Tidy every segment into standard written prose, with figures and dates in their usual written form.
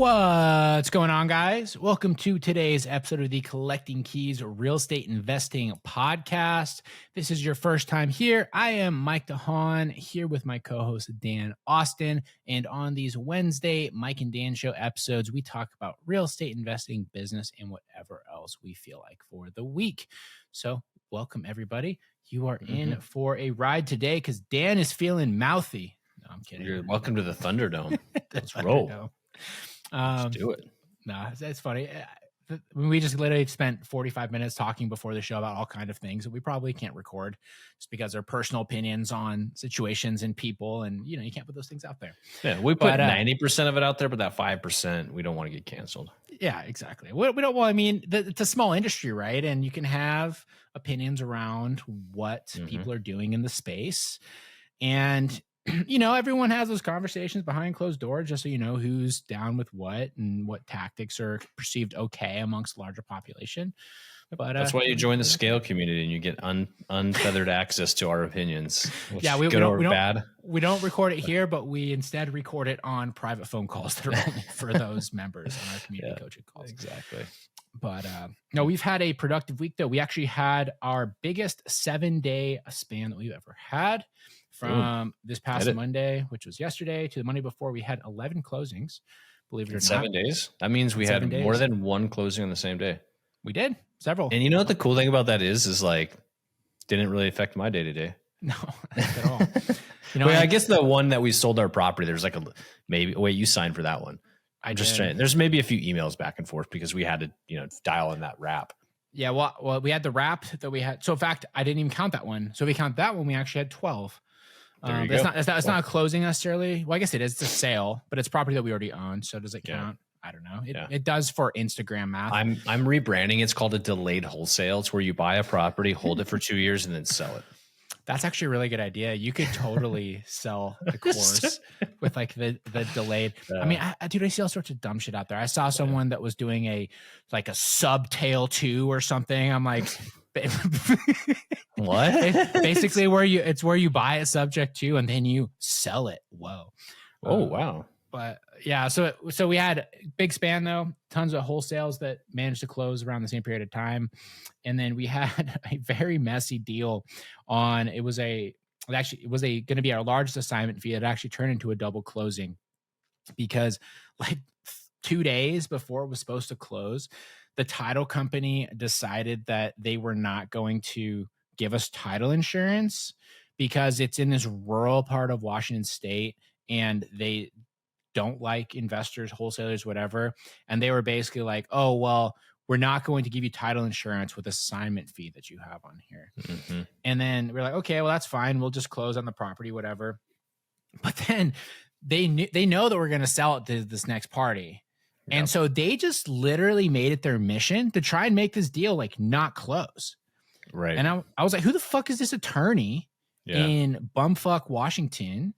What's going on, guys? Welcome to today's episode of the Collecting Keys Real Estate Investing Podcast. This is your first time here. I am Mike DeHaan here with my co-host Dan Austin. And on these Wednesday Mike and Dan Show episodes, we talk about real estate investing, business, and whatever else we feel like for the week. So welcome, everybody. You are in for a ride today because Dan is feeling mouthy. No, I'm kidding. You're welcome to the Thunderdome. Let's roll. Let's do it. Nah, it's funny. We just literally spent 45 minutes talking before the show about all kinds of things that we probably can't record just because they're personal opinions on situations and people. And, you know, you can't put those things out there. Yeah, we put 90% of it out there, but that 5%, we don't want to get canceled. Yeah, exactly. We don't, well, I mean, it's a small industry, right? And you can have opinions around what people are doing in the space. And you know, everyone has those conversations behind closed doors, just so you know who's down with what and what tactics are perceived okay amongst the larger population. But that's why you join the scale community and you get unfeathered access to our opinions. Yeah, we don't record it here, but we instead record it on private phone calls that are only for those members on our community coaching calls. Exactly. But no, we've had a productive week, though. We actually had our biggest 7-day span that we've ever had. From this past Monday, which was yesterday, to the Monday before, we had 11 closings. Believe it or not. 7 days? That means we had more than one closing on the same day. We did. Several. And you know what the cool thing about that is like, didn't really affect my day-to-day. No, not at all. You know, I guess the one that we sold our property, there's like you signed for that one. There's maybe a few emails back and forth because we had to, dial in that wrap. Yeah, well, we had the wrap that we had. So in fact, I didn't even count that one. So if we count that one, we actually had 12. It's not a closing necessarily. Well, I guess it is. It's a sale, but it's property that we already own. So does it count? I don't know. It does for Instagram math. I'm rebranding. It's called a delayed wholesale. It's where you buy a property, hold it for 2 years, and then sell it. That's actually a really good idea. You could totally sell the course with like the delayed. I mean, I see all sorts of dumb shit out there. I saw someone that was doing a subtail 2 or something. I'm like, what? Basically, where you buy it subject to and then you sell it. Whoa. Oh, wow. But yeah, so we had big span though, tons of wholesales that managed to close around the same period of time. And then we had a very messy deal on, it was going to be our largest assignment fee. It actually turned into a double closing because like 2 days before it was supposed to close, the title company decided that they were not going to give us title insurance because it's in this rural part of Washington State and they don't like investors, wholesalers, whatever. And they were basically like, oh, well, we're not going to give you title insurance with assignment fee that you have on here. And then we're like, okay, well, that's fine. We'll just close on the property, whatever. But then they know that we're going to sell it to this next party. Yep. And so they just literally made it their mission to try and make this deal like not close. Right. And I was like, who the fuck is this attorney in bumfuck Washington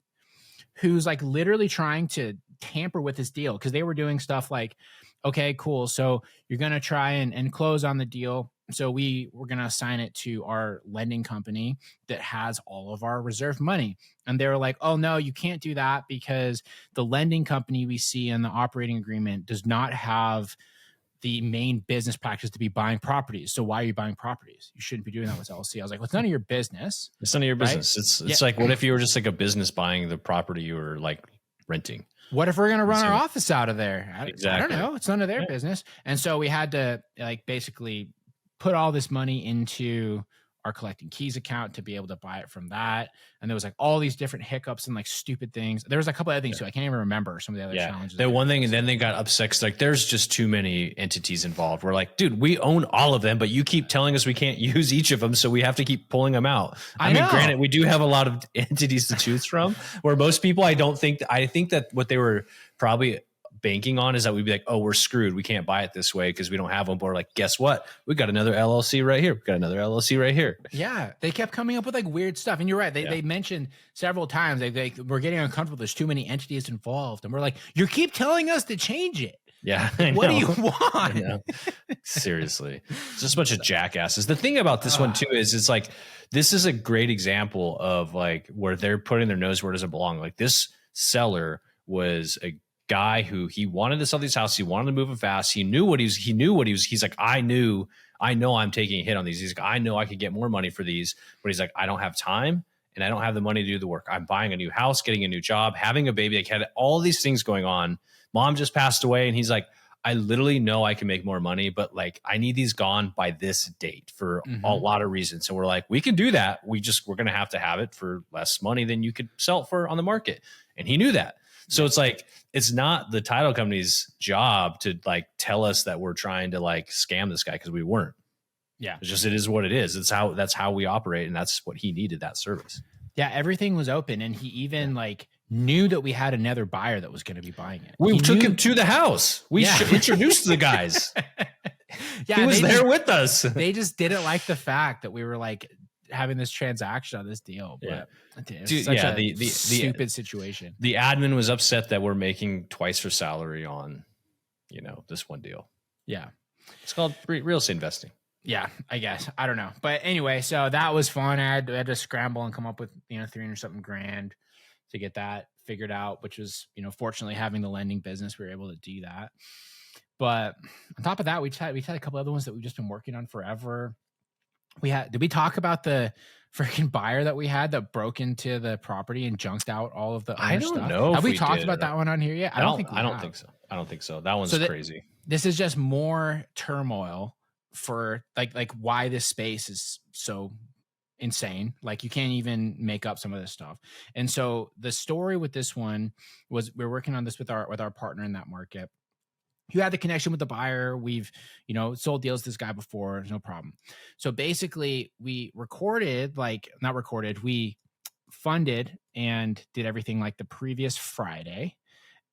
who's like literally trying to tamper with this deal? Because they were doing stuff like, okay, cool. So you're going to try and close on the deal. So we're going to assign it to our lending company that has all of our reserve money. And they were like, oh, no, you can't do that because the lending company we see in the operating agreement does not have the main business practice to be buying properties. So why are you buying properties? You shouldn't be doing that with LLC. I was like, well, it's none of your business. It's none of your business. Right? It's like, what if you were just like a business buying the property you were like renting? What if we're going to run our office out of there? Exactly. I don't know. It's none of their business. And so we had to like basically put all this money into our Collecting Keys account to be able to buy it from that. And there was like all these different hiccups and like stupid things. There was a couple other things too. I can't even remember some of the other challenges. The one thing, and then they got upset because like there's just too many entities involved. We're like, dude, we own all of them, but you keep telling us we can't use each of them, so we have to keep pulling them out. I mean, granted, we do have a lot of entities to choose from. Where most people, I think that what they were probably banking on is that we'd be like, oh, we're screwed. We can't buy it this way because we don't have them. But we're like, guess what? We got another LLC right here. We got another LLC right here. Yeah. They kept coming up with like weird stuff. And you're right. They mentioned several times, they we're getting uncomfortable. There's too many entities involved. And we're like, you keep telling us to change it. Yeah. What do you want? Seriously. It's just a bunch of jackasses. The thing about this one too is it's like, this is a great example of like where they're putting their nose where it doesn't belong. Like this seller was guy who he wanted to sell these houses. He wanted to move them fast. He knew what he was. He's like, I know I'm taking a hit on these. He's like, I know I could get more money for these, but he's like, I don't have time and I don't have the money to do the work. I'm buying a new house, getting a new job, having a baby. Like, had all these things going on. Mom just passed away, and he's like, I literally know I can make more money, but like, I need these gone by this date for a lot of reasons. So we're like, we can do that. We're going to have it for less money than you could sell it for on the market. And he knew that. So it's like, it's not the title company's job to like tell us that we're trying to like scam this guy, because we weren't. Yeah. It's just, it is what it is. That's how we operate. And that's what he needed, that service. Yeah. Everything was open. And he even like knew that we had another buyer that was going to be buying it. We took him to the house. We introduced the guys. Yeah. He was there with us. They just didn't like the fact that we were like having this transaction on this deal. But it's such a stupid situation. The admin was upset that we're making twice her salary on, this one deal. Yeah. It's called real estate investing. Yeah, I guess. I don't know. But anyway, so that was fun. I had to scramble and come up with, $300 something grand to get that figured out, which was, fortunately having the lending business, we were able to do that. But on top of that, we had a couple other ones that we've just been working on forever. Did we talk about the freaking buyer that we had that broke into the property and junked out all of the I don't stuff? know. Have we talked about that one on here yet? I don't think so. I don't think so. That one's crazy. This is just more turmoil for like why this space is so insane. Like, you can't even make up some of this stuff. And so the story with this one was, we're working on this with our partner in that market. You had the connection with the buyer. We've, sold deals to this guy before. There's no problem. So basically we we funded and did everything like the previous Friday.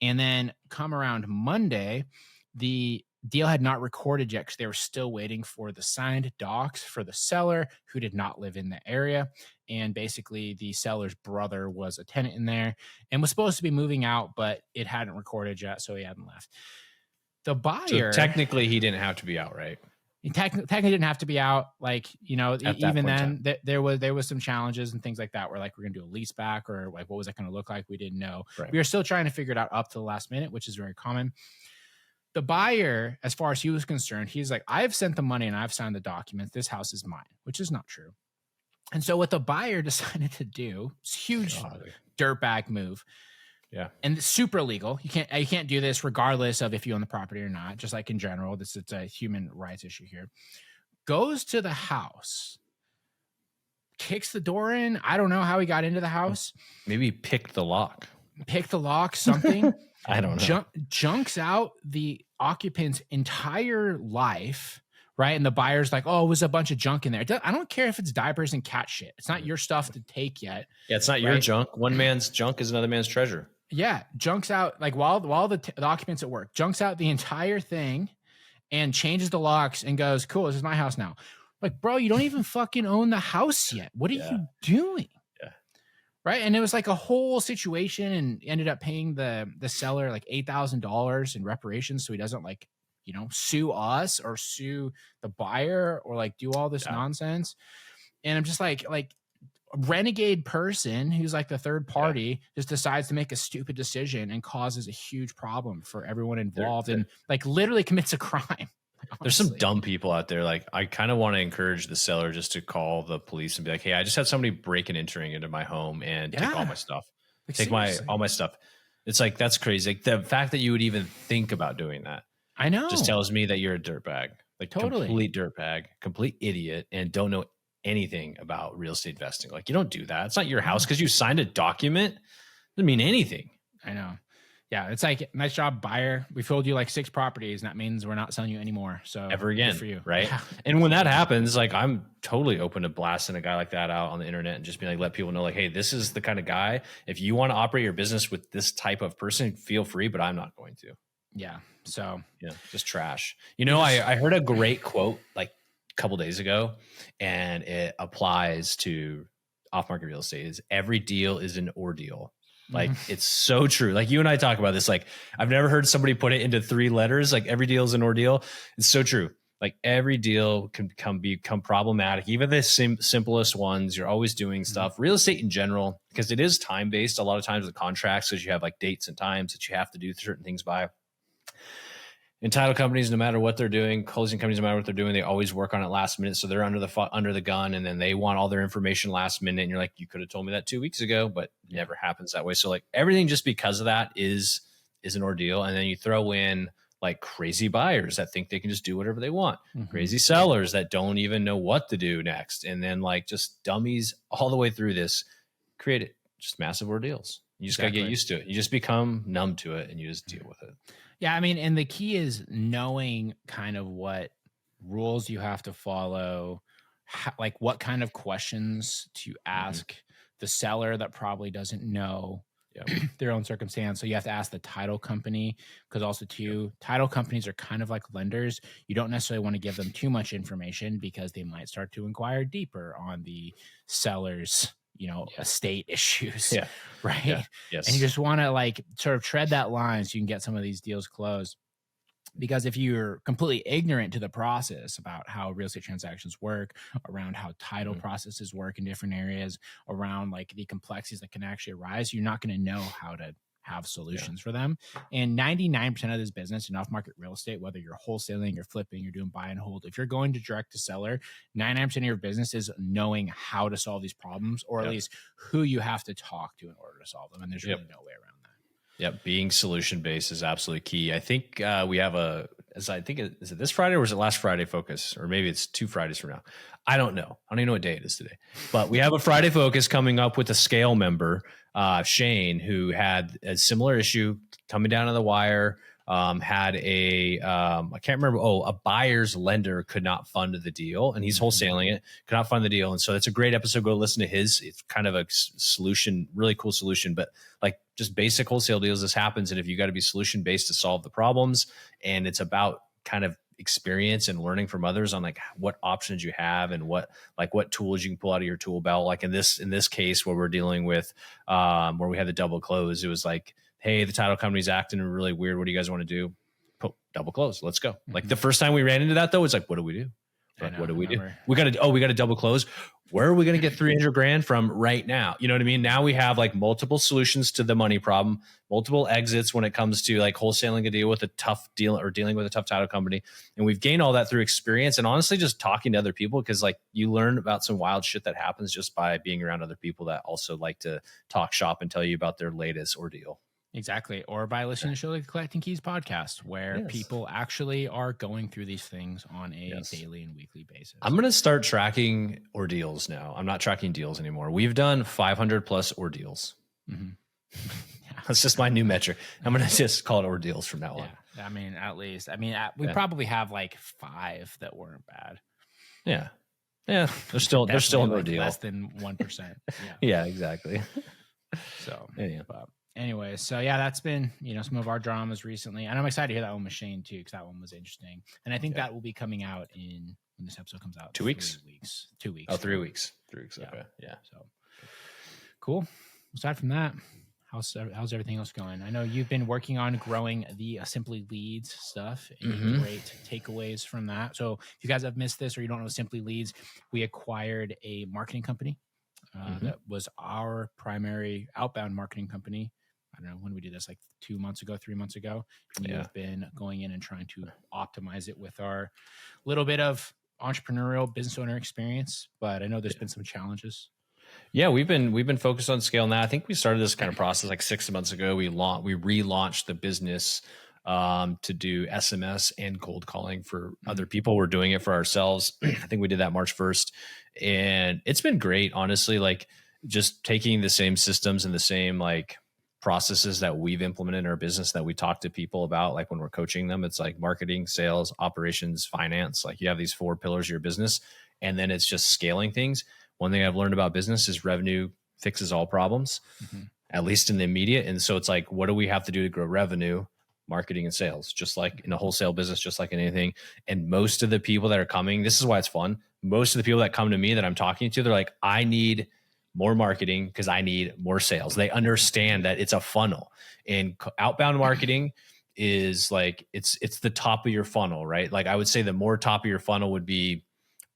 And then come around Monday, the deal had not recorded yet because they were still waiting for the signed docs for the seller, who did not live in the area. And basically the seller's brother was a tenant in there and was supposed to be moving out, but it hadn't recorded yet, so he hadn't left. The buyer, so technically he didn't have to be out, right? He technically didn't have to be out. Like, even then there was some challenges and things like that, where like, we're going to do a lease back, or like, what was that going to look like? We didn't know. Right. We were still trying to figure it out up to the last minute, which is very common. The buyer, as far as he was concerned, he's like, I've sent the money and I've signed the documents. This house is mine, which is not true. And so what the buyer decided to do, huge dirtbag move. Yeah. And it's super illegal. You can't do this regardless of if you own the property or not. Just like in general, it's a human rights issue here. Goes to the house, kicks the door in. I don't know how he got into the house. Maybe picked the lock, something. I don't know. Junks out the occupant's entire life, right? And the buyer's like, oh, it was a bunch of junk in there. I don't care if it's diapers and cat shit. It's not your stuff to take yet. Yeah, it's not your junk. One man's junk is another man's treasure. Yeah, junks out, like while the occupant's at work, junks out the entire thing and changes the locks and goes, cool, this is my house now. Like, bro, you don't even fucking own the house yet. What are you doing? Right. And it was like a whole situation, and ended up paying the seller like $8,000 in reparations. So he doesn't like, sue us or sue the buyer or like do all this nonsense. And I'm just like a renegade person who's like the third party just decides to make a stupid decision and causes a huge problem for everyone involved and like literally commits a crime. There's some dumb people out there. Like, I kind of want to encourage the seller just to call the police and be like, hey, I just had somebody break and entering into my home and take all my stuff. Like, take all my stuff. It's like, that's crazy. Like, the fact that you would even think about doing that, I know, just tells me that you're a dirtbag, like complete dirtbag, complete idiot, and don't know anything about real estate investing. Like, you don't do that. It's not your house because you signed a document. Doesn't mean anything. I know. Yeah, it's like, nice job, buyer. We sold you like 6 properties, and that means we're not selling you anymore. So ever again, for you, right? Yeah. And when that happens, like, I'm totally open to blasting a guy like that out on the internet and just being like, let people know, like, hey, this is the kind of guy. If you want to operate your business with this type of person, feel free, but I'm not going to. Yeah. So just trash. I heard a great quote like a couple days ago, and it applies to off-market real estate. Is every deal is an ordeal. Like, it's so true. Like, you and I talk about this. Like, I've never heard somebody put it into 3 letters. Like, every deal is an ordeal. It's so true. Like every deal can become problematic. Even the simplest ones, you're always doing stuff. Real estate in general, because it is time based. A lot of times the contracts, because you have like dates and times that you have to do certain things by. And title companies, no matter what they're doing, closing companies, no matter what they're doing, they always work on it last minute. So they're under the gun, and then they want all their information last minute. And you're like, you could have told me that 2 weeks ago, but it never happens that way. So like everything just because of that is an ordeal. And then you throw in like crazy buyers that think they can just do whatever they want, crazy sellers that don't even know what to do next, and then like just dummies all the way through this, create it just massive ordeals. You just gotta get used to it. You just become numb to it, and you just deal with it. Yeah, I mean, and the key is knowing kind of what rules you have to follow, like what kind of questions to ask the seller that probably doesn't know their own circumstance. So you have to ask the title company, because also too, title companies are kind of like lenders. You don't necessarily want to give them too much information because they might start to inquire deeper on the seller's estate issues. Right. Yes. And you just want to like sort of tread that line so you can get some of these deals closed. Because if you're completely ignorant to the process about how real estate transactions work, around how title processes work in different areas, around like the complexities that can actually arise, you're not going to know how to have solutions for them. And 99% of this business in off-market real estate, whether you're wholesaling, you're flipping, you're doing buy and hold, if you're going to direct to seller, 99% of your business is knowing how to solve these problems, or at least who you have to talk to in order to solve them. And there's really no way around that. Yep. Being solution based is absolutely key. I think we have is it this Friday or was it last Friday focus? Or maybe it's 2 Fridays from now. I don't know. I don't even know what day it is today, but we have a Friday focus coming up with a scale member, Shane, who had a similar issue coming down to the wire. Had I can't remember. A buyer's lender could not fund the deal, and he's wholesaling it, could not fund the deal. And so it's a great episode. Go listen to his. It's kind of a solution, really cool solution, but like just basic wholesale deals. This happens. And if you got to be solution based to solve the problems, and it's about kind of experience and learning from others on like what options you have and what tools you can pull out of your tool belt. Like in this case where we're dealing with, where we had the double close, it was like, hey, the title company's acting really weird. What do you guys want to do? Double close. Let's go. Like the first time we ran into that though, it's like, what do we do? Like, what do we do? We got to double close. Where are we going to get $300,000 from right now? You know what I mean? Now we have like multiple solutions to the money problem, multiple exits when it comes to like wholesaling a deal with a tough deal or dealing with a tough title company. And we've gained all that through experience and honestly just talking to other people, because like you learn about some wild shit that happens just by being around other people that also like to talk shop and tell you about their latest ordeal. Exactly. Or by listening to show like the Collecting Keys podcast, where people actually are going through these things on a daily and weekly basis. I'm going to start tracking ordeals now. I'm not tracking deals anymore. We've done 500 plus ordeals. That's just my new metric. I'm going to just call it ordeals from now on. I mean, at least. I mean, we probably have like 5 that weren't bad. Yeah. They're still an ordeal. Less than 1%. Yeah, exactly. So, but anyway, so that's been, some of our dramas recently. And I'm excited to hear that one with Shane too, because that one was interesting. And I think that will be coming out when this episode comes out. 2 weeks? 2 weeks. Oh, 3 weeks. 3 weeks. Okay. Yeah. So cool. Aside from that, how's everything else going? I know you've been working on growing the Simply Leads stuff. Any great takeaways from that? So if you guys have missed this or you don't know Simply Leads, we acquired a marketing company that was our primary outbound marketing company. I don't know when we did this, like 2 months ago, 3 months ago. We've been going in and trying to optimize it with our little bit of entrepreneurial business owner experience, but I know there's been some challenges. Yeah, we've been focused on scaling that. I think we started this kind of process like 6 months ago. We relaunched the business to do SMS and cold calling for other people. We're doing it for ourselves. I think we did that March 1st, and it's been great, honestly. Like just taking the same systems and the same like processes that we've implemented in our business that we talk to people about, like when we're coaching them. It's like marketing, sales, operations, finance. Like you have these 4 pillars of your business, and then it's just scaling things. One thing I've learned about business is revenue fixes all problems, at least in the immediate. And so it's like, what do we have to do to grow revenue? Marketing and sales, just like in a wholesale business, just like in anything. And most of the people that are coming, this is why it's fun. Most of the people that come to me that I'm talking to, they're like, I need more marketing because I need more sales. They understand that it's a funnel, and outbound marketing is like, it's the top of your funnel, right? Like I would say the more top of your funnel would be,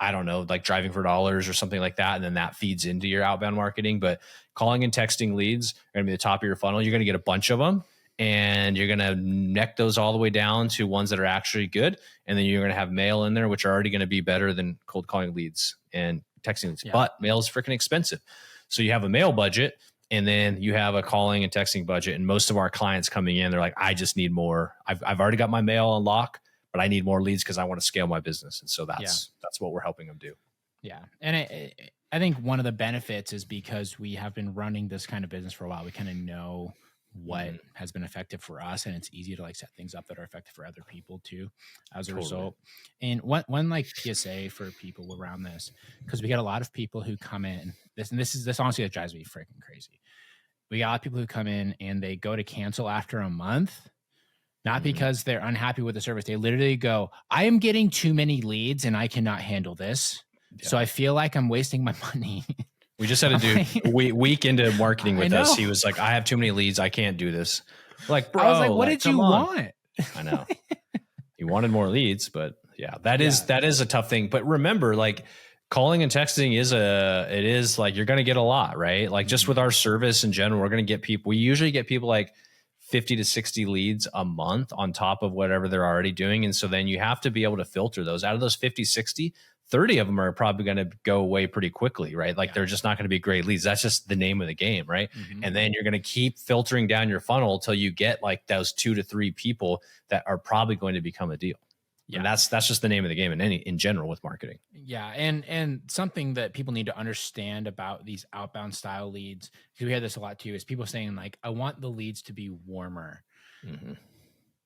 I don't know, like driving for dollars or something like that. And then that feeds into your outbound marketing. But calling and texting leads are going to be the top of your funnel. You're going to get a bunch of them and you're going to neck those all the way down to ones that are actually good. And then you're going to have mail in there, which are already going to be better than cold calling leads and texting leads. Yeah. But mail is freaking expensive. So you have a mail budget and then you have a calling and texting budget. And most of our clients coming in, they're like, I just need more. I've already got my mail on lock, but I need more leads because I want to scale my business. And so that's what we're helping them do. Yeah. And I think one of the benefits is because we have been running this kind of business for a while, we kind of know what has been effective for us, and it's easy to like set things up that are effective for other people too as a result. And one like PSA for people around this, because we get a lot of people who come in, this honestly, that drives me freaking crazy. We got a lot of people who come in and they go to cancel after a month, not because they're unhappy with the service. They literally go, I am getting too many leads and I cannot handle this. Yeah. So I feel like I'm wasting my money. We just had a dude week into marketing with us. He was like, I have too many leads. I can't do this. Like, bro, I was like, what did you want? I know. He wanted more leads, but yeah, that is a tough thing. But remember, like calling and texting is like, you're going to get a lot, right? Like just with our service in general, we're going to get people, we usually get people like 50 to 60 leads a month on top of whatever they're already doing. And so then you have to be able to filter those. Out of those 50, 60, 30 of them are probably going to go away pretty quickly, right? Like they're just not going to be great leads. That's just the name of the game, right? And then you're going to keep filtering down your funnel till you get like those 2 to 3 people that are probably going to become a deal. Yeah. And that's just the name of the game in general with marketing. Yeah. And something that people need to understand about these outbound style leads, because we hear this a lot too, is people saying like, I want the leads to be warmer.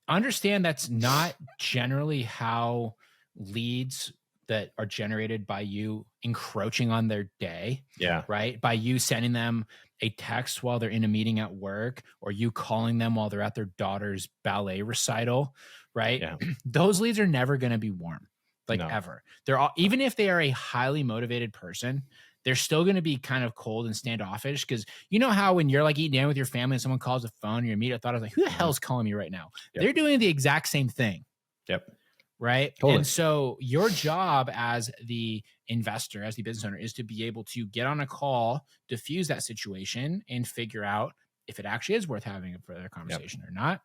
Understand that's not generally how leads that are generated by you encroaching on their day. Yeah. Right. By you sending them a text while they're in a meeting at work, or you calling them while they're at their daughter's ballet recital. Right. Yeah. Those leads are never going to be warm, like ever. They're all, even if they are a highly motivated person, they're still going to be kind of cold and standoffish. Cause you know how when you're like eating dinner with your family and someone calls the phone, your immediate thought is like, who the hell is calling me right now? Yep. They're doing the exact same thing. Yep. Right. Totally. And so your job as the investor, as the business owner, is to be able to get on a call, diffuse that situation, and figure out if it actually is worth having a further conversation or not.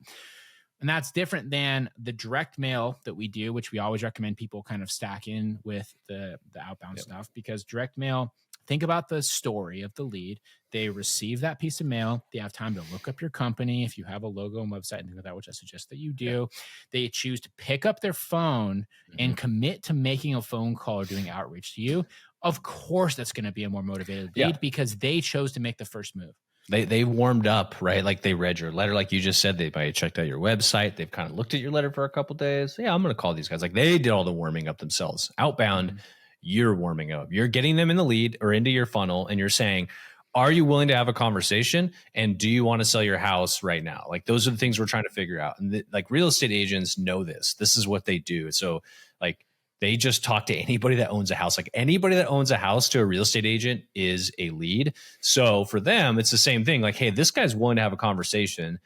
And that's different than the direct mail that we do, which we always recommend people kind of stack in with the outbound stuff, because direct mail, think about the story of the lead. They receive that piece of mail. They have time to look up your company. If you have a logo and website and things like that, which I suggest that you do, they choose to pick up their phone and commit to making a phone call or doing outreach to you. Of course, that's going to be a more motivated lead because they chose to make the first move. They warmed up, right? Like they read your letter, like you just said. They might have checked out your website. They've kind of looked at your letter for a couple of days. Yeah, I'm going to call these guys. Like they did all the warming up themselves. Outbound, you're warming up. You're getting them in the lead or into your funnel, and you're saying, are you willing to have a conversation? And do you want to sell your house right now? Like those are the things we're trying to figure out. And like real estate agents know this. This is what they do. So like they just talk to anybody that owns a house. Like anybody that owns a house to a real estate agent is a lead. So for them, it's the same thing. Like, hey, this guy's willing to have a conversation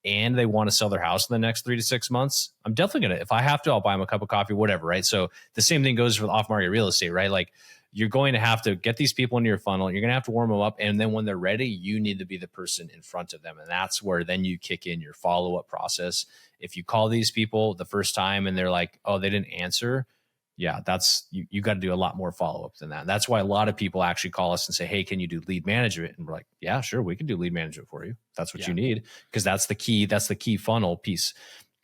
and they want to sell their house in the next 3 to 6 months. I'm definitely going to, if I have to, I'll buy them a cup of coffee, whatever. Right. So the same thing goes for off-market real estate, right? Like you're going to have to get these people into your funnel. You're going to have to warm them up. And then when they're ready, you need to be the person in front of them. And that's where then you kick in your follow-up process. If you call these people the first time and they're like, oh, they didn't answer, yeah, that's you got to do a lot more follow-up than that. That's why a lot of people actually call us and say, hey, can you do lead management? And we're like, yeah, sure, we can do lead management for you. That's what you need, because that's the key funnel piece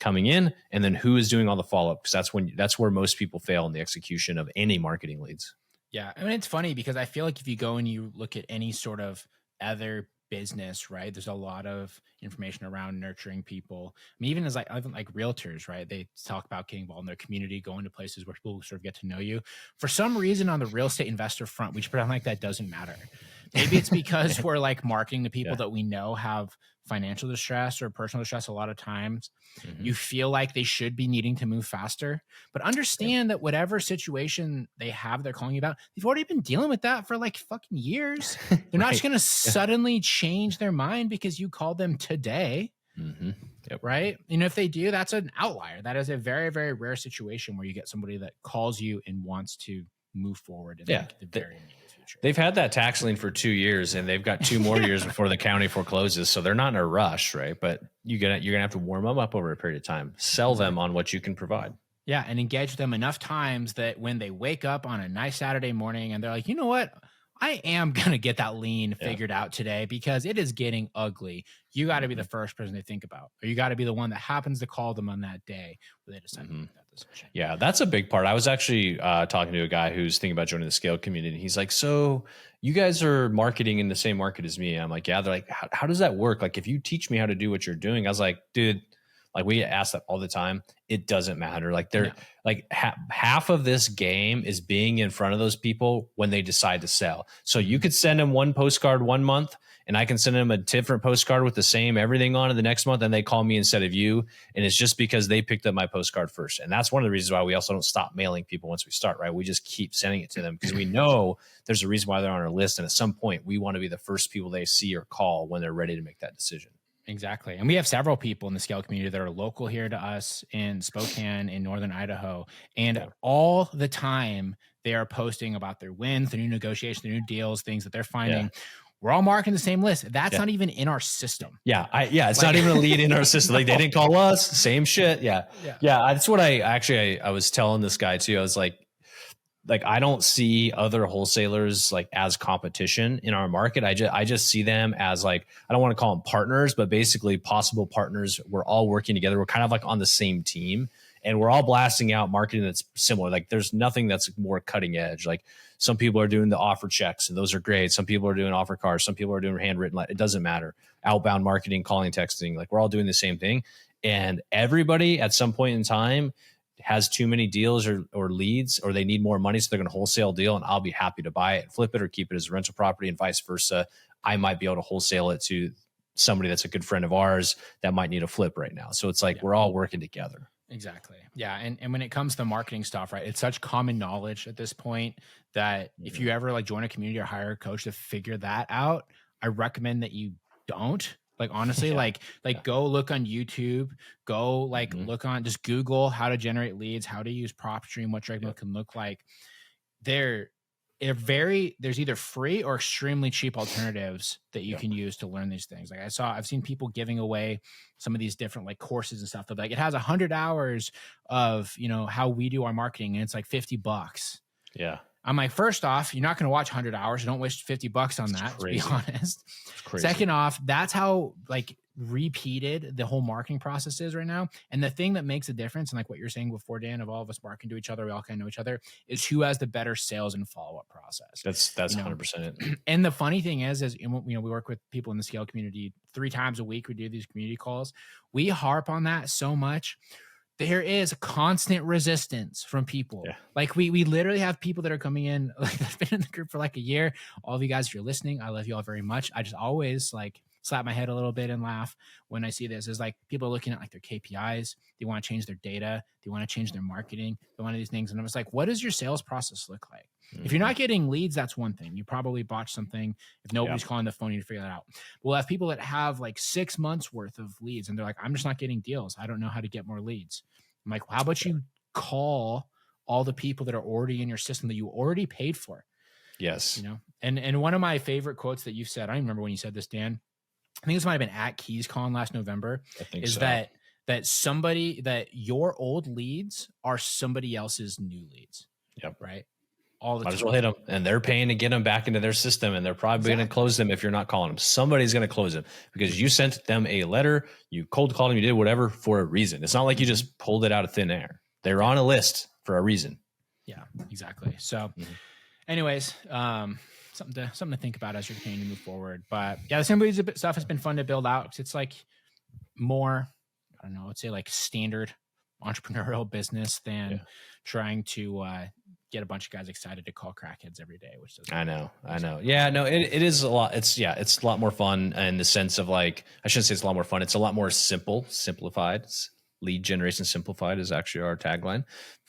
coming in. And then who is doing all the follow-up? Because that's where most people fail in the execution of any marketing leads. Yeah. I mean, it's funny because I feel like if you go and you look at any sort of other business, right, there's a lot of information around nurturing people. I mean, even like realtors, right, they talk about getting involved in their community, going to places where people sort of get to know you. For some reason on the real estate investor front, we should pretend like that doesn't matter. Maybe it's because we're like marketing to people that we know have financial distress or personal distress. A lot of times you feel like they should be needing to move faster, but understand that whatever situation they have, they're calling you about, they've already been dealing with that for like fucking years. They're not just going to suddenly change their mind because you called them today. Yep. Right. And if they do, that's an outlier. That is a very, very rare situation where you get somebody that calls you and wants to move forward in like the very immediate future. They've had that tax lien for 2 years, and they've got 2 more years before the county forecloses. So they're not in a rush, right? But you're gonna have to warm them up over a period of time. Sell them on what you can provide. Yeah, and engage with them enough times that when they wake up on a nice Saturday morning and they're like, you know what? I am going to get that lien figured out today because it is getting ugly. You got to be the first person they think about, or you got to be the one that happens to call them on that day where they decide to make that decision. Yeah, that's a big part. I was actually talking to a guy who's thinking about joining the scale community. He's like, so you guys are marketing in the same market as me. I'm like, yeah. They're like, how does that work? Like, if you teach me how to do what you're doing, I was like, dude, like we get asked that all the time. It doesn't matter. Like they're like half of this game is being in front of those people when they decide to sell. So you could send them one postcard 1 month, and I can send them a different postcard with the same everything on it the next month, and they call me instead of you. And it's just because they picked up my postcard first. And that's one of the reasons why we also don't stop mailing people once we start, right? We just keep sending it to them because we know there's a reason why they're on our list. And at some point, we want to be the first people they see or call when they're ready to make that decision. Exactly. And we have several people in the scale community that are local here to us in Spokane, in Northern Idaho. And all the time they are posting about their wins, their new negotiations, their new deals, things that they're finding. We're all marking the same list. That's not even in our system. It's not even a lead in our system. Like they didn't call us, same shit. Yeah. That's what I was telling this guy too. I was like, I don't see other wholesalers like as competition in our market. I just see them as like, I don't want to call them partners, but basically possible partners. We're all working together. We're kind of like on the same team, and we're all blasting out marketing that's similar. Like there's nothing that's more cutting edge. Like some people are doing the offer checks, and those are great. Some people are doing offer cards. Some people are doing handwritten. It doesn't matter. Outbound marketing, calling, texting, like we're all doing the same thing. And everybody at some point in time has too many deals or leads, or they need more money, so they're going to wholesale deal, and I'll be happy to buy it and flip it or keep it as a rental property, and vice versa. I might be able to wholesale it to somebody that's a good friend of ours that might need a flip right now. So it's like we're all working together. Exactly. Yeah. And when it comes to marketing stuff, right, it's such common knowledge at this point that if you ever like join a community or hire a coach to figure that out, I recommend that you don't. Like, honestly, go look on YouTube, go look on, just Google how to generate leads, how to use PropStream, what Dragma can look like. There's either free or extremely cheap alternatives that you can use to learn these things. Like I've seen people giving away some of these different like courses and stuff. But like it has 100 hours of, how we do our marketing, and it's like $50. Yeah. I'm like, first off, you're not going to watch 100 hours. Don't waste $50 on that, to be honest. Second off, that's how like repeated the whole marketing process is right now. And the thing that makes a difference, and like what you're saying before, Dan, of all of us marketing to each other, we all kind of know each other, is who has the better sales and follow-up process. That's 100% it. And the funny thing is we work with people in the scale community 3 times a week. We do these community calls. We harp on that so much. There is constant resistance from people. Yeah. Like we literally have people that are coming in, like that's been in the group for like a year. All of you guys, if you're listening, I love you all very much. I just always like slap my head a little bit and laugh when I see this. Is like people are looking at like their KPIs. They want to change their data. They want to change their marketing. They want these things. And I was like, what does your sales process look like? If you're not getting leads, that's one thing. You probably botched something. If nobody's calling the phone, you need to figure that out. We'll have people that have like 6 months worth of leads, and they're like, I'm just not getting deals. I don't know how to get more leads. I'm like, how about you call all the people that are already in your system that you already paid for? Yes. And one of my favorite quotes that you've said, I don't even remember when you said this, Dan. I think this might have been at KeysCon last November. I think is so. that your old leads are somebody else's new leads. Yep. Right. All the Might time. as well hit them, and they're paying to get them back into their system, and they're probably going to close them if you're not calling them. Somebody's going to close them because you sent them a letter, you cold called them, you did whatever for a reason. It's not like you just pulled it out of thin air. They're on a list for a reason. Yeah, exactly. So anyways, something to think about as you're continuing to move forward. But yeah, the Simply stuff has been fun to build out because it's like more, I don't know, let's say like standard entrepreneurial business than trying to get a bunch of guys excited to call crackheads every day, which doesn't. I know. Yeah, no, it is a lot. It's a lot more fun in the sense of like, I shouldn't say it's a lot more fun. It's a lot more simplified. Lead generation simplified is actually our tagline.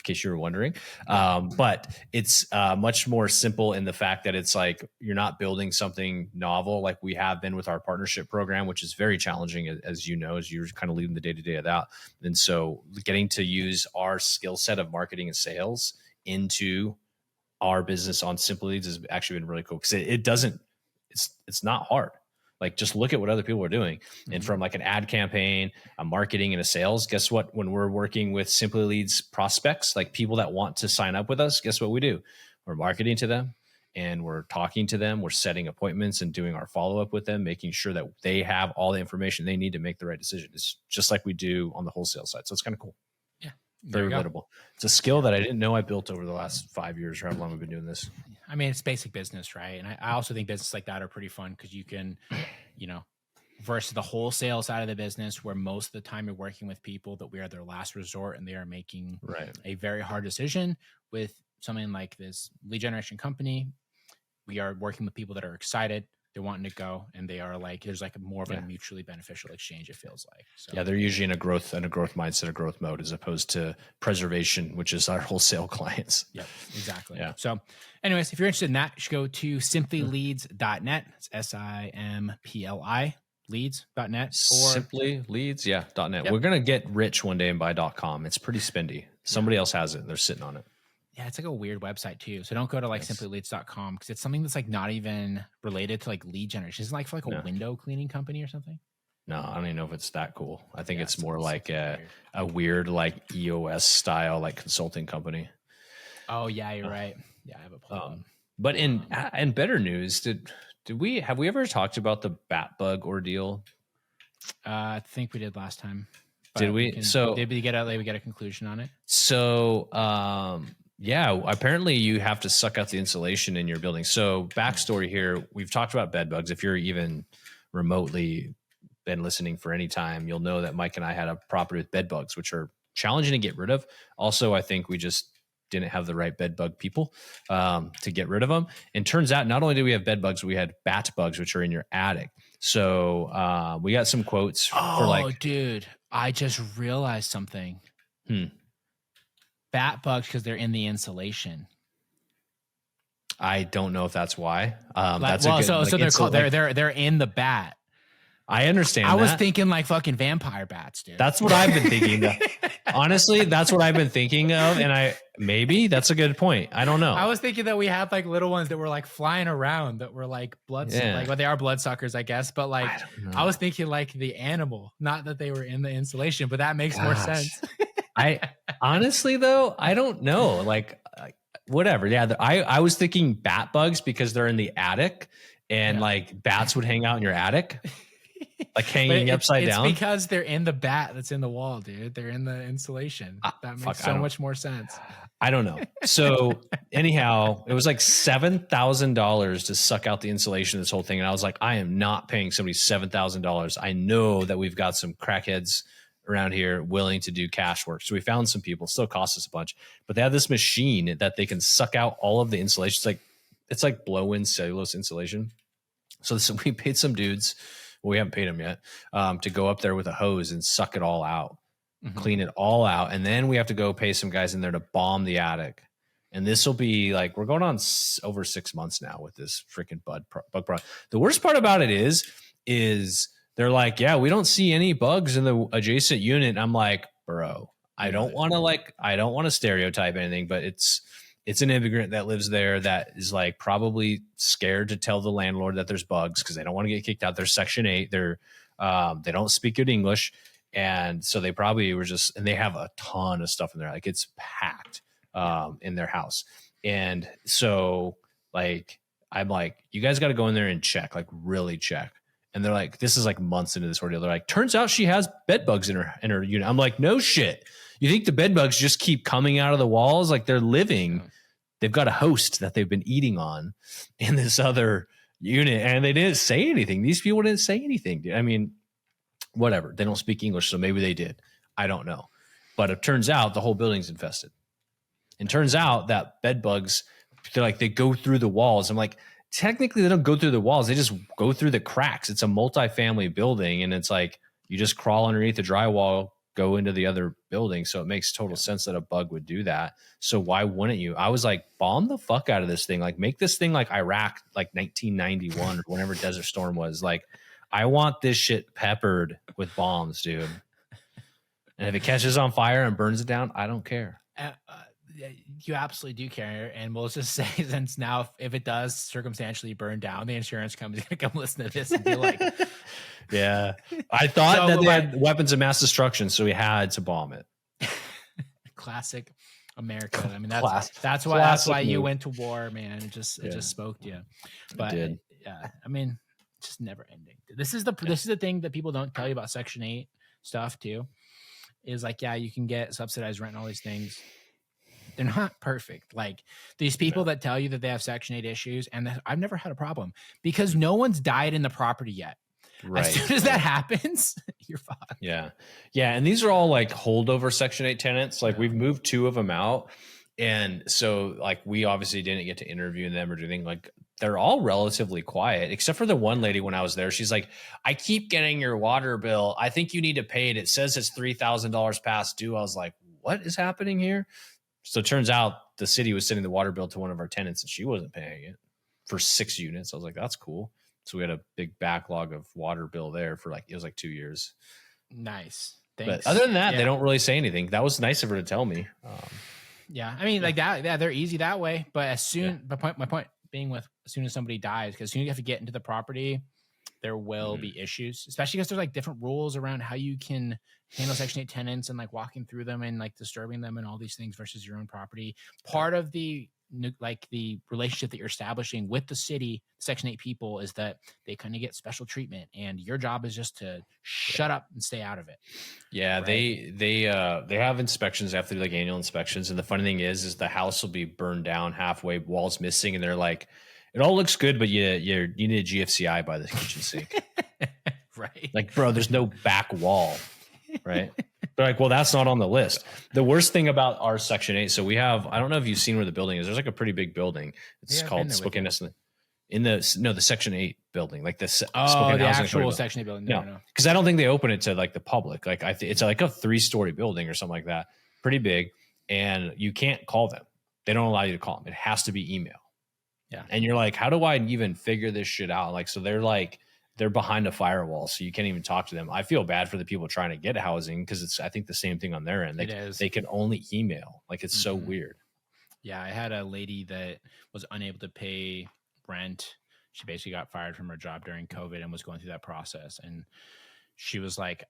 case you were wondering. But it's much more simple in the fact that it's like you're not building something novel like we have been with our partnership program, which is very challenging, as you know, as you're kind of leading the day-to-day of that. And so getting to use our skill set of marketing and sales into our business on Simply Leads has actually been really cool, because it's not hard. Like, just look at what other people are doing. And from like an ad campaign, a marketing, and a sales, guess what? When we're working with Simply Leads prospects, like people that want to sign up with us, guess what we do? We're marketing to them, and we're talking to them. We're setting appointments and doing our follow-up with them, making sure that they have all the information they need to make the right decision. It's just like we do on the wholesale side. So it's kind of cool. Yeah. Very relatable. It's a skill that I didn't know I built over the last 5 years, or how long we've been doing this. I mean, it's basic business, right? And I also think business like that are pretty fun, because you can, versus the wholesale side of the business, where most of the time you're working with people that we are their last resort, and they are making a very hard decision. With something like this lead generation company, we are working with people that are excited, they're wanting to go, and they are like, there's like more of a mutually beneficial exchange, it feels like. So yeah, they're usually in a growth mindset, a growth mode, as opposed to preservation, which is our wholesale clients. Yep, exactly. Yeah. So anyways, if you're interested in that, you should go to simplyleads.net. It's SIMPLI leads.net, or Simply Leads, .net. Yep. We're gonna get rich one day and buy .com. It's pretty spendy. Somebody else has it and they're sitting on it. Yeah, it's like a weird website too. So don't go to like simplyleads.com, because it's something that's like not even related to like lead generation. It's like for like a window cleaning company or something. No, I don't even know if it's that cool. I think it's more like a weird like EOS style like consulting company. Oh yeah, you're right. Yeah, I have a plugin. But in better news, have we ever talked about the Bedbug ordeal? I think we did last time. Did we? Did we get a conclusion on it? So yeah, apparently you have to suck out the insulation in your building. So backstory here, we've talked about Bedbugs. If you're even remotely been listening for any time, you'll know that Mike and I had a property with Bedbugs, which are challenging to get rid of. Also, I think we just didn't have the right bedbug people to get rid of them. And turns out not only did we have bedbugs, we had bat bugs, which are in your attic. So we got some quotes for like, dude, I just realized something. Bat bugs, because they're in the insulation. I don't know if that's why. They're in the bat. I understand. I was thinking like fucking vampire bats, dude. That's what I've been thinking of. Honestly, that's what I've been thinking of. And maybe that's a good point. I don't know. I was thinking that we had like little ones that were like flying around that were like they are bloodsuckers, I guess. But like, I was thinking like the animal, not that they were in the insulation, but that makes more sense. I honestly though, I don't know. Like whatever. Yeah. I was thinking bat bugs because they're in the attic, and like bats would hang out in your attic. Like hanging upside down. It's because they're in the bat that's in the wall, dude. They're in the insulation. That makes so much more sense. I don't know. So anyhow, it was like $7,000 to suck out the insulation of this whole thing. And I was like, I am not paying somebody $7,000. I know that we've got some crackheads around here willing to do cash work. So we found some people. It still costs us a bunch. But they have this machine that they can suck out all of the insulation. It's like blow-in cellulose insulation. So we paid some dudes. Well, we haven't paid them yet, to go up there with a hose and suck it all out, clean it all out. And then we have to go pay some guys in there to bomb the attic. And this will be like, we're going on over 6 months now with this freaking bug product. The worst part about it is they're like, yeah, we don't see any bugs in the adjacent unit. And I'm like, bro, I don't want to stereotype anything, but it's an immigrant that lives there that is like probably scared to tell the landlord that there's bugs because they don't want to get kicked out. They're Section 8. They don't speak good English. And so they probably were and they have a ton of stuff in there. Like it's packed in their house. And so like, I'm like, you guys got to go in there and check, like really check. And they're like, this is like months into this ordeal. They're like, turns out she has bed bugs in her unit. I'm like, no shit. You think the bed bugs just keep coming out of the walls? Like they're living. They've got a host that they've been eating on in this other unit, and they didn't say anything. These people didn't say anything, dude. I mean, whatever. They don't speak English, so maybe they did. I don't know. But it turns out the whole building's infested. And turns out that bed bugs, they go through the walls. I'm like, technically they don't go through the walls. They just go through the cracks. It's a multifamily building, and it's like you just crawl underneath the drywall, go into the other building. So it makes total sense that a bug would do that. So why wouldn't you? I was like, bomb the fuck out of this thing. Like, make this thing like Iraq, like 1991 or whenever Desert Storm was. Like, I want this shit peppered with bombs, dude. And if it catches on fire and burns it down, I don't care. You absolutely do care. And we'll just say, since now, if it does circumstantially burn down, the insurance company's going to come listen to this and be like, yeah, I thought that they had weapons of mass destruction, so we had to bomb it. Classic America. I mean, that's why you went to war, man. It just spoke to you. But yeah, I mean, just never ending. This is the thing that people don't tell you about Section 8 stuff too. Is like, yeah, you can get subsidized rent and all these things. They're not perfect. Like these people that tell you that they have Section 8 issues, and I've never had a problem because no one's died in the property yet. Right. As soon as that happens, you're fucked. Yeah. Yeah. And these are all like holdover Section 8 tenants. Like we've moved 2 of them out. And so like we obviously didn't get to interview them or do anything. Like they're all relatively quiet, except for the one lady when I was there. She's like, I keep getting your water bill. I think you need to pay it. It says it's $3,000 past due. I was like, what is happening here? So it turns out the city was sending the water bill to one of our tenants and she wasn't paying it for 6 units. I was like, that's cool. So we had a big backlog of water bill there for it was like 2 years. Nice. Thanks. But other than that, they don't really say anything. That was nice of her to tell me. I mean, like that, yeah, they're easy that way. But my point being with as soon as somebody dies, because as soon as you have to get into the property, there will be issues, especially because there's like different rules around how you can handle Section 8 tenants and like walking through them and like disturbing them and all these things versus your own property. Part of the relationship that you're establishing with the city, Section 8 people, is that they kind of get special treatment, and your job is just to shut up and stay out of it. Yeah, right? They have inspections. They have to do like annual inspections, and the funny thing is the house will be burned down halfway, walls missing, and they're like, it all looks good, but you need a GFCI by the kitchen sink. Right? Like, bro, there's no back wall, right? They're like, well, that's not on the list. The worst thing about our Section 8, so we have, I don't know if you've seen where the building is. There's like a pretty big building. It's called Spokane. The Section 8 building, like the Spokane the actual Section 8 building. No, because I don't think they open it to like the public. Like it's like a 3-story building or something like that, pretty big, and you can't call them. They don't allow you to call them. It has to be email. Yeah, and you're like, how do I even figure this shit out? Like, so they're behind a firewall, so you can't even talk to them. I feel bad for the people trying to get housing because it's, I think, the same thing on their end. They can only email. Like, it's so weird. Yeah, I had a lady that was unable to pay rent. She basically got fired from her job during COVID and was going through that process. And she was like,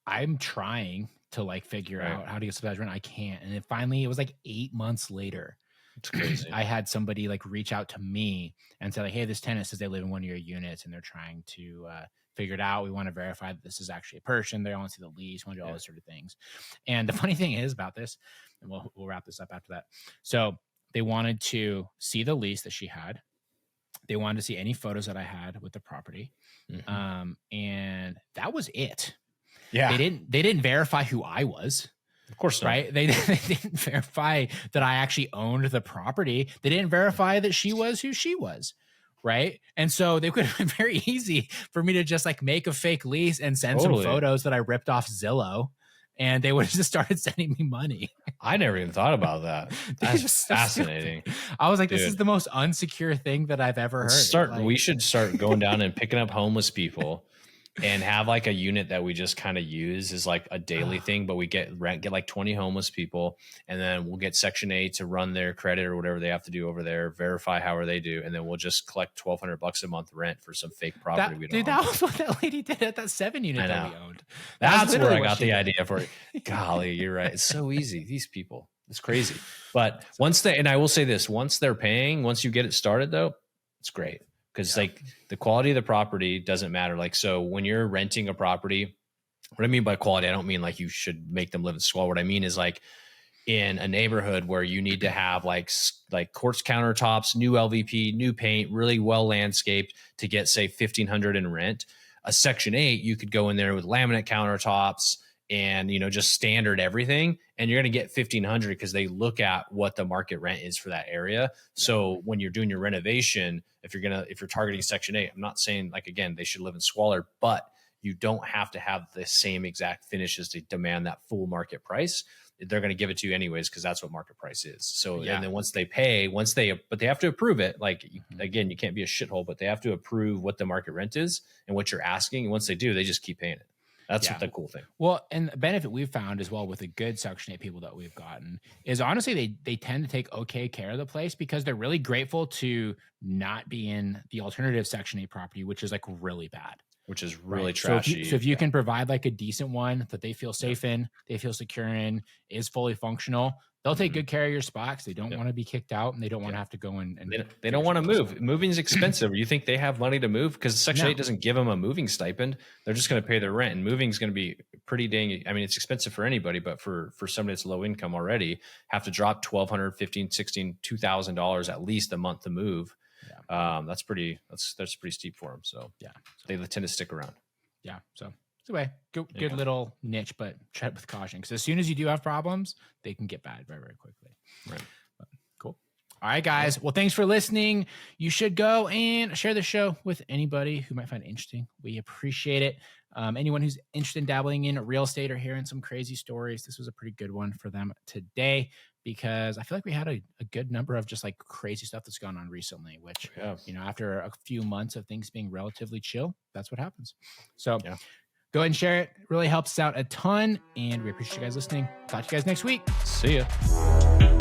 I'm trying to like figure out how to get subsidized rent. I can't. And then finally, it was like 8 months later. It's crazy. I had somebody like reach out to me and say like, hey, this tenant says they live in one of your units and they're trying to figure it out. We want to verify that this is actually a person. They want to see the lease, want to do all those sort of things. And the funny thing is about this, and we'll wrap this up after that. So they wanted to see the lease that she had. They wanted to see any photos that I had with the property. And that was it. Yeah. They didn't verify who I was. Of course not. Right? They didn't verify that I actually owned the property. They didn't verify that she was who she was. Right? And so they could have been very easy for me to just like make a fake lease and send some photos that I ripped off Zillow, and they would have just started sending me money. I never even thought about that. That's fascinating. I was like, this is the most unsecure thing that I've ever heard. We should start going down and picking up homeless people and have like a unit that we just kind of use as like a daily thing, but we get like 20 homeless people, and then we'll get Section 8 to run their credit or whatever they have to do over there, verify however they do, and then we'll just collect $1,200 a month rent for some fake property we don't own. That was what that lady did at that 7 unit that we owned. That's where I got the idea for it. Golly, you're right. It's so easy. These people, it's crazy. But and I will say this, once they're paying, once you get it started though, it's great. Because like the quality of the property doesn't matter. Like, so when you're renting a property, what I mean by quality, I don't mean like you should make them live in squalor. What I mean is like in a neighborhood where you need to have like quartz countertops, new LVP, new paint, really well landscaped to get say $1,500 in rent. A Section 8, you could go in there with laminate countertops and, just standard everything, and you're going to get $1,500 because they look at what the market rent is for that area. So when you're doing your renovation, if you're targeting Section 8, I'm not saying like, again, they should live in squalor, but you don't have to have the same exact finishes to demand that full market price. They're going to give it to you anyways, because that's what market price is. So, and then once they pay, but they have to approve it. Like, again, you can't be a shithole, but they have to approve what the market rent is and what you're asking. And once they do, they just keep paying it. That's the cool thing. Well, and the benefit we've found as well with the good Section 8 people that we've gotten is honestly, they tend to take okay care of the place, because they're really grateful to not be in the alternative Section 8 property, which is like really bad. Which is really trashy. So if you can provide like a decent one that they feel safe in, they feel secure in, is fully functional, they'll take good care of your spots. They don't want to be kicked out, and they don't want to have to go in. And they don't want to move. Moving is expensive. You think they have money to move? Because Section 8 doesn't give them a moving stipend. They're just going to pay their rent, and moving is going to be pretty dang. I mean, it's expensive for anybody, but for somebody that's low income already, have to drop $1,200, $1,500, $1,600, $2,000 at least a month to move. That's pretty steep for them. So they tend to stick around. Yeah. So anyway, good little niche, but tread with caution, because as soon as you do have problems, they can get bad very, very quickly. Right. But cool. All right, guys. Well, thanks for listening. You should go and share the show with anybody who might find it interesting. We appreciate it. Anyone who's interested in dabbling in real estate or hearing some crazy stories, this was a pretty good one for them today, because I feel like we had a good number of just like crazy stuff that's gone on recently, which, after a few months of things being relatively chill, that's what happens. So go ahead and share it. It really helps us out a ton. And we appreciate you guys listening. Talk to you guys next week. See ya.